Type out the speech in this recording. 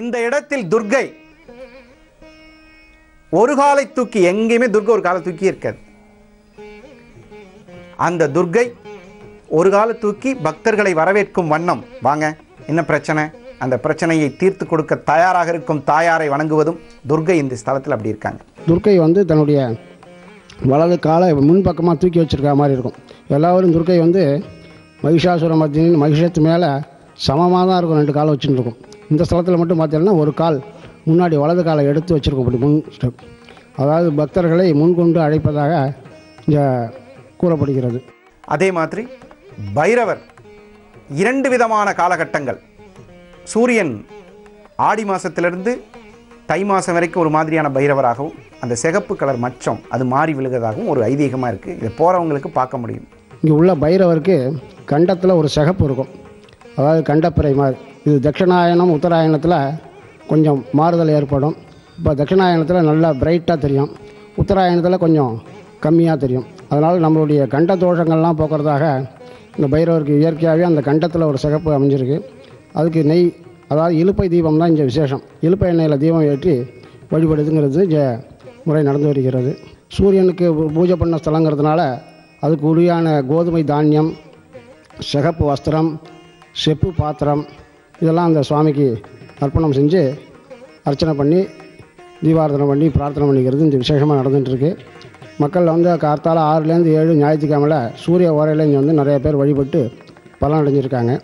இந்த இடத்தில் துர்க்கை ஒரு காலை தூக்கி, எங்கேயுமே துர்க்கை ஒரு காலை தூக்கி இருக்காது. அந்த துர்க்கை ஒரு காலை தூக்கி பக்தர்களை வரவேற்கும் வண்ணம், வாங்க என்ன பிரச்சனை, அந்த பிரச்சனையை தீர்த்து கொடுக்க தயாராக இருக்கும் தாயாரை வணங்குவதும் துர்க்கை இந்த ஸ்தலத்தில் அப்படி இருக்காங்க. துர்க்கை தன்னுடைய வலது காலை முன்பக்கமாக தூக்கி வச்சுருக்க மாதிரி இருக்கும். எல்லாரும் துர்க்கை மகிஷாசுரமர்த்தினின் மகிஷத்து மேலே சமமாக தான் இருக்கும், 2 காலை வச்சுட்டு இருக்கும். இந்த ஸ்தலத்தில் மட்டும் பார்த்தீங்கன்னா ஒரு கால் முன்னாடி வலது காலை எடுத்து வச்சுருக்கும், அப்படி முன் ஸ்டெப். அதாவது பக்தர்களை முன்கொண்டு அழைப்பதாக இங்கே கூறப்படுகிறது. அதே மாதிரி பைரவர் 2 விதமான காலகட்டங்கள், சூரியன் ஆடி மாதத்திலிருந்து தை மாதம் வரைக்கும் ஒரு மாதிரியான பைரவராகவும், அந்த சிகப்பு கலர் மச்சம் அது மாறி விழுகிறதாகவும் ஒரு ஐதீகமாக இருக்குது. இதை போகிறவங்களுக்கு பார்க்க முடியும். இங்கே உள்ள பைரவருக்கு கண்டத்தில் ஒரு சிகப்பு இருக்கும், அதாவது கண்டப்பிறை மாதிரி. இது தட்சிணாயனம் உத்தராயணத்தில் கொஞ்சம் மாறுதல் ஏற்படும். இப்போ தட்சிணாயனத்தில் நல்லா பிரைட்டாக தெரியும், உத்தராயணத்தில் கொஞ்சம் கம்மியாக தெரியும். அதனால் நம்மளுடைய கண்ட தோஷங்கள்லாம் போக்குறதாக இந்த பைரவருக்கு இயற்கையாகவே அந்த கண்டத்தில் ஒரு சிகப்பு அமைஞ்சிருக்கு. அதுக்கு நெய், அதாவது இலுப்பை தீபம் தான் இங்கே விசேஷம். இலுப்பை எண்ணெயில் தீபம் ஏற்றி வழிபடுதுங்கிறது இங்கே முறை நடந்து வருகிறது. சூரியனுக்கு பூஜை பண்ண ஸ்தலங்கிறதுனால அதுக்கு உரியான கோதுமை தானியம், சிகப்பு வஸ்திரம், செப்பு பாத்திரம் இதெல்லாம் அந்த சுவாமிக்கு அர்ப்பணம் செஞ்சு அர்ச்சனை பண்ணி தீபாராதனை பண்ணி பிரார்த்தனை பண்ணிக்கிறது இந்த விசேஷமாக நடந்துகிட்ருக்கு. மக்கள் கார்த்தால 6லேருந்து 7 ஞாயிற்றுக்கிழமையில் சூரிய ஓரையில் இங்கே நிறைய பேர் வழிபட்டு பலன் அடைஞ்சிருக்காங்க.